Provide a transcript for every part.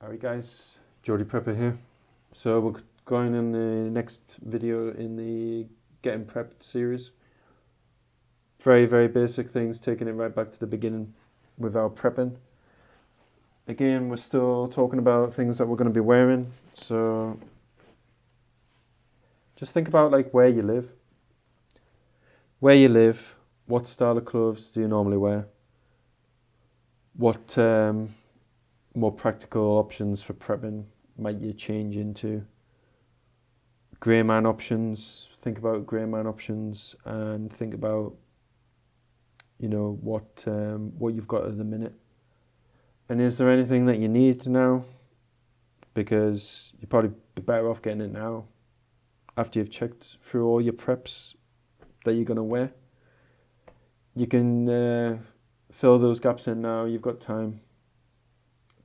Alright guys, Geordie Prepper here. So we're going in the next video in the Getting Prepped series. Very basic things, taking it right back to the beginning with our prepping. Again, we're still talking about things that we're going to be wearing. So just think about like where you live. Where you live, what style of clothes do you normally wear? What more practical options for prepping might you change into? Grey man options, think about grey man options and think about, you know, what you've got at the minute. And is there anything that you need now? Because you'd probably be better off getting it now after you've checked through all your preps that you're going to wear. You can fill those gaps in now, you've got time.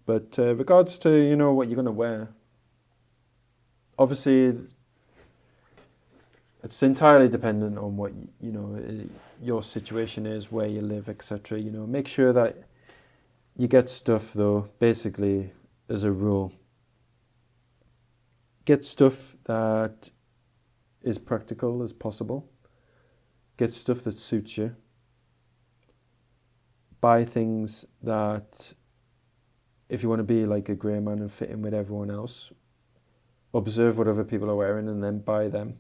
But regards to, you know, what you're going to wear, obviously it's entirely dependent on what, you know, your situation is, where you live, etc. You know, make sure that you get stuff though, basically as a rule. Get stuff that is practical as possible. Get stuff that suits you. Buy things that, if you want to be like a grey man and fit in with everyone else, observe what other people are wearing and then buy them.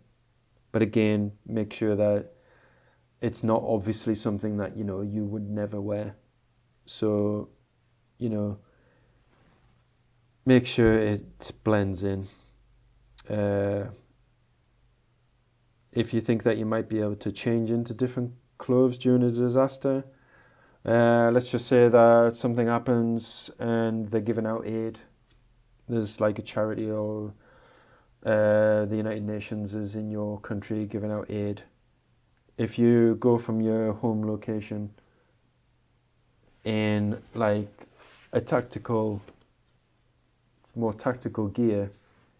But again, make sure that it's not obviously something that, you know, you would never wear. So, you know, make sure it blends in. If you think that you might be able to change into different clothes during a disaster, let's just say that something happens and they're giving out aid. There's like a charity or the United Nations is in your country giving out aid. If you go from your home location in like a more tactical gear,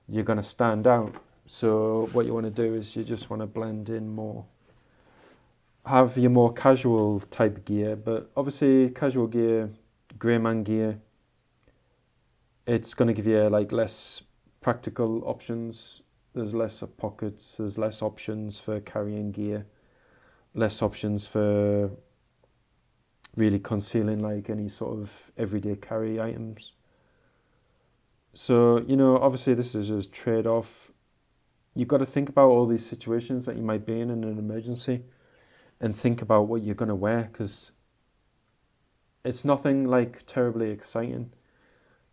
you're going to stand out. So what you want to do is you just want to blend in more. Have your more casual type gear, but obviously casual gear, grey man gear, it's going to give you like less practical options. There's less pockets, there's less options for carrying gear, less options for really concealing like any sort of everyday carry items. So, you know, obviously this is just trade-off. You've got to think about all these situations that you might be in an emergency and think about what you're going to wear, because it's nothing like terribly exciting,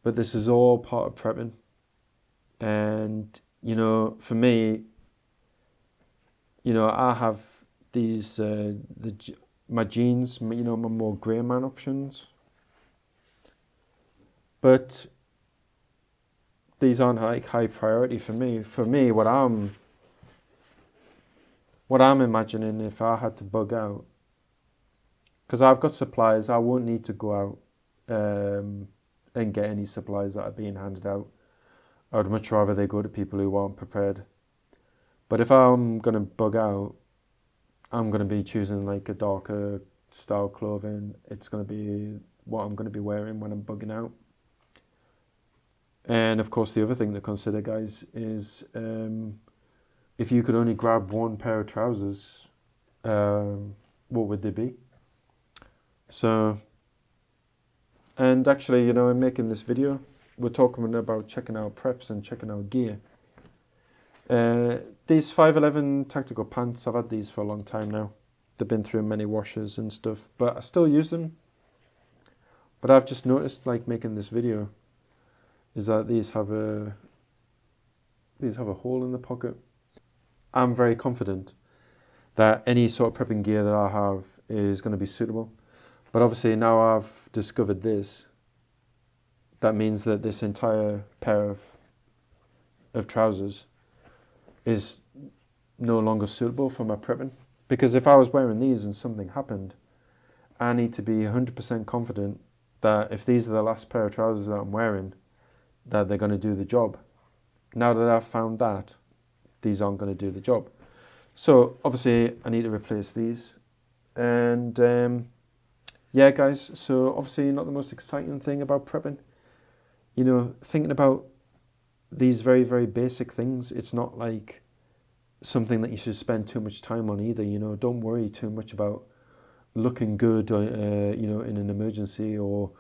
but this is all part of prepping. And, you know, for me, you know, I have these, my jeans, you know, my more grey man options. But these aren't like high priority for me. For me, what I'm imagining if I had to bug out, because I've got supplies, I won't need to go out and get any supplies that are being handed out. I would much rather they go to people who aren't prepared. But if I'm going to bug out, I'm going to be choosing like a darker style clothing. It's going to be what I'm going to be wearing when I'm bugging out. And of course, the other thing to consider, guys, is if you could only grab one pair of trousers, what would they be? So, and actually, you know, in making this video, we're talking about checking out preps and checking out gear. These 511 tactical pants, I've had these for a long time now. They've been through many washes and stuff, but I still use them. But I've just noticed, like making this video, is that these have a hole in the pocket. I'm very confident that any sort of prepping gear that I have is going to be suitable. But obviously now I've discovered this, that means that this entire pair of trousers is no longer suitable for my prepping. Because if I was wearing these and something happened, I need to be 100% confident that if these are the last pair of trousers that I'm wearing, that they're going to do the job. Now that I've found that, these aren't going to do the job. So obviously I need to replace these. And yeah guys, so obviously not the most exciting thing about prepping. you know, thinking about these very, very basic things. It's not like something that you should spend too much time on either. You know, don't worry too much about looking good, you know, in an emergency, or,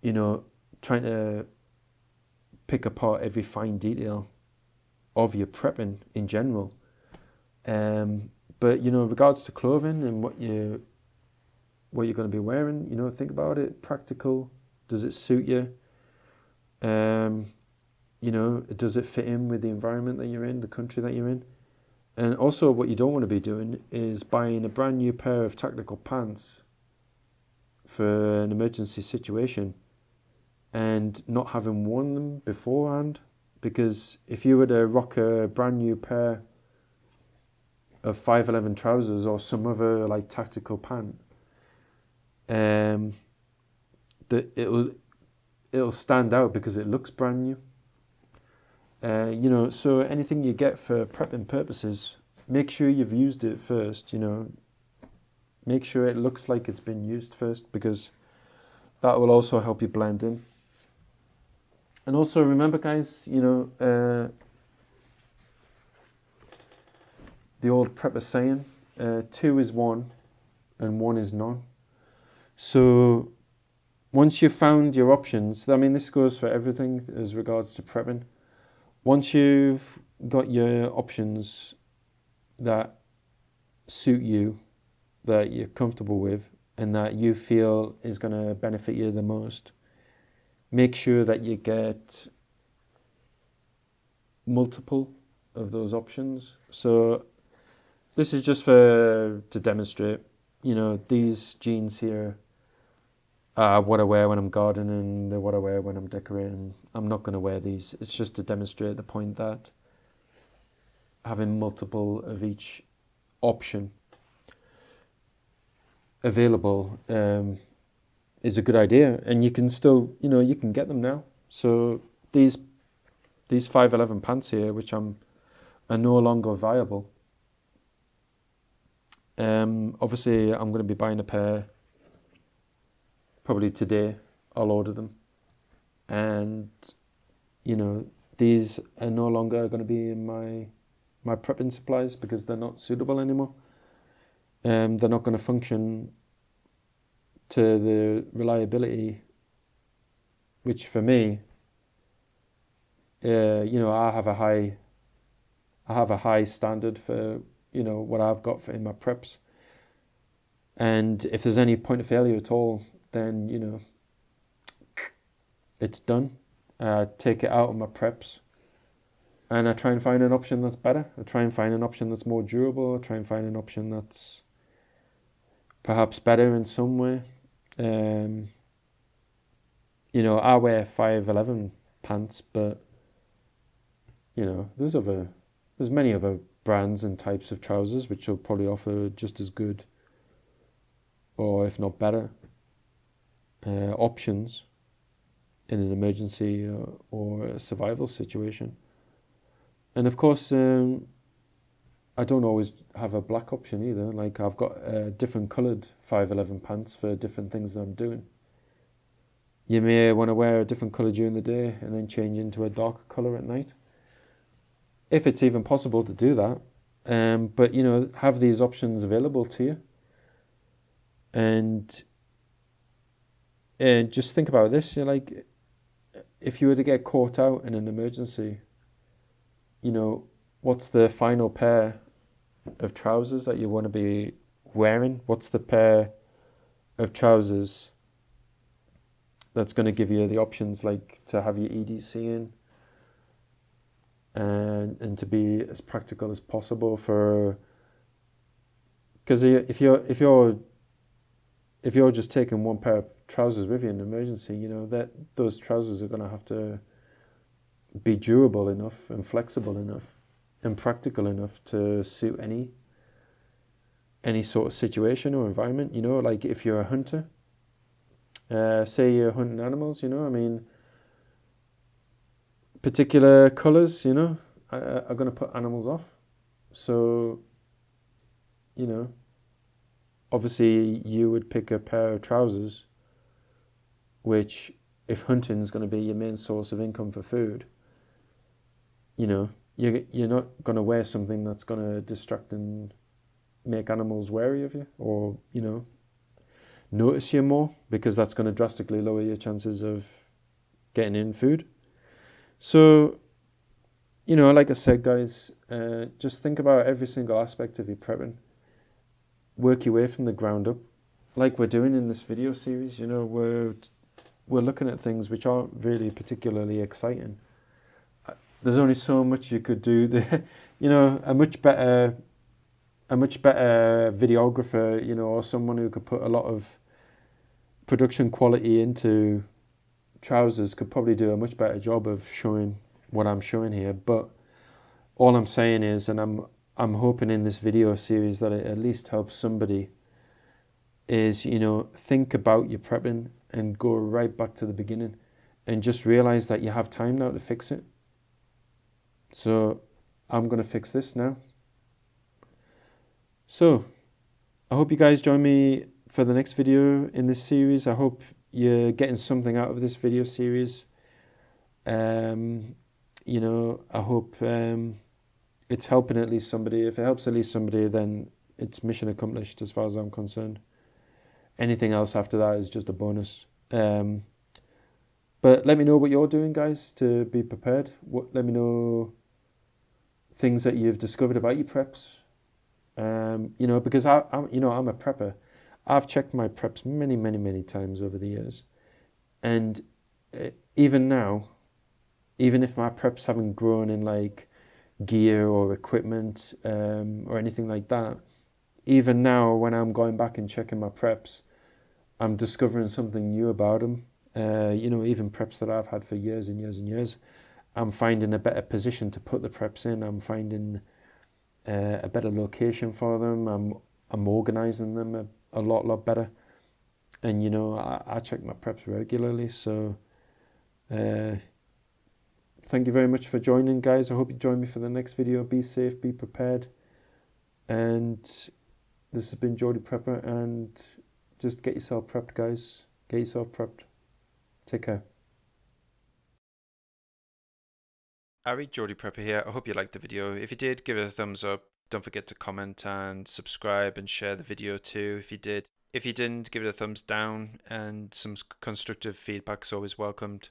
you know, trying to pick apart every fine detail of your prepping in general. But, you know, in regards to clothing and what you're going to be wearing, you know, think about it. Practical. Does it suit you? You know, does it fit in with the environment that you're in, the country that you're in? And also what you don't want to be doing is buying a brand new pair of tactical pants for an emergency situation and not having worn them beforehand. Because if you were to rock a brand new pair of 511 trousers or some other like tactical pant, that it'll stand out because it looks brand new. You know, so anything you get for prepping purposes, make sure you've used it first. You know, make sure it looks like it's been used first, because that will also help you blend in. And also remember, guys, you know, the old prepper saying, 2 is 1 and 1 is none. So once you've found your options, I mean, this goes for everything as regards to prepping. Once you've got your options that suit you, that you're comfortable with, and that you feel is going to benefit you the most, make sure that you get multiple of those options. So this is just to demonstrate, you know, these jeans here are what I wear when I'm gardening, they're what I wear when I'm decorating. I'm not going to wear these. It's just to demonstrate the point that having multiple of each option available is a good idea, and you can still, you know, you can get them now. So these 511 pants here, which are no longer viable. Obviously, I'm going to be buying a pair probably today. I'll order them, and you know, these are no longer going to be in my prepping supplies because they're not suitable anymore. They're not going to function to the reliability which for me, you know, I have a high standard for, you know, what I've got for in my preps. And if there's any point of failure at all, then, you know, it's done. Take it out of my preps, and I try and find an option that's better. I try and find an option that's more durable. I try and find an option that's perhaps better in some way. You know, I wear 511 pants, but you know, there's many other brands and types of trousers which will probably offer just as good, or if not better, options in an emergency or a survival situation. And of course, I don't always have a black option either. Like, I've got different coloured 511 pants for different things that I'm doing. You may want to wear a different colour during the day and then change into a darker colour at night, if it's even possible to do that. But, you know, have these options available to you. And just think about this. You're like, if you were to get caught out in an emergency, you know, what's the final pair of trousers that you want to be wearing? What's the pair of trousers that's going to give you the options, like to have your EDC in, and to be as practical as possible for, because if you're just taking one pair of trousers with you in an emergency, you know, that those trousers are going to have to be durable enough and flexible enough and practical enough to suit any sort of situation or environment. You know, like if you're a hunter, say you're hunting animals, you know, I mean, particular colours, you know, are going to put animals off. So, you know, obviously you would pick a pair of trousers which if hunting is going to be your main source of income for food, you know, you're not going to wear something that's going to distract and make animals wary of you, or, you know, notice you more, because that's going to drastically lower your chances of getting in food. So, you know, like I said, guys, just think about every single aspect of your prepping. Work your way from the ground up, like we're doing in this video series. You know, we're looking at things which aren't really particularly exciting. There's only so much you could do. You know, a much better videographer, you know, or someone who could put a lot of production quality into trousers could probably do a much better job of showing what I'm showing here. But all I'm saying is, and I'm hoping in this video series that it at least helps somebody, is, you know, think about your prepping and go right back to the beginning and just realize that you have time now to fix it. So I'm going to fix this now. So I hope you guys join me for the next video in this series. I hope you're getting something out of this video series. You know, I hope it's helping at least somebody. If it helps at least somebody, then it's mission accomplished as far as I'm concerned. Anything else after that is just a bonus. But let me know what you're doing, guys, to be prepared. Let me know things that you've discovered about your preps. You know, because I'm a prepper. I've checked my preps many times over the years, and even now, even if my preps haven't grown in like gear or equipment or anything like that, even now when I'm going back and checking my preps, I'm discovering something new about them. You know, even preps that I've had for years and years and years, I'm finding a better position to put the preps in. I'm finding a better location for them. I'm organising them a lot better. And, you know, I check my preps regularly. So thank you very much for joining, guys. I hope you join me for the next video. Be safe, be prepared. And this has been Geordie Prepper, and just get yourself prepped, guys. Get yourself prepped. Take care. Geordie Prepper here. I hope you liked the video. If you did, give it a thumbs up. Don't forget to comment and subscribe and share the video too if you did. If you didn't, give it a thumbs down, and some constructive feedback is always welcomed.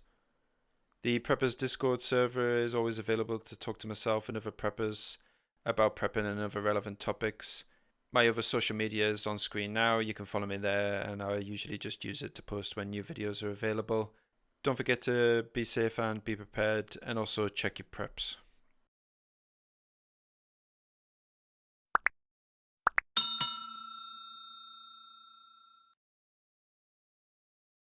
The Preppers Discord server is always available to talk to myself and other preppers about prepping and other relevant topics. My other social media is on screen now. You can follow me there, and I usually just use it to post when new videos are available. Don't forget to be safe and be prepared, and also check your preps.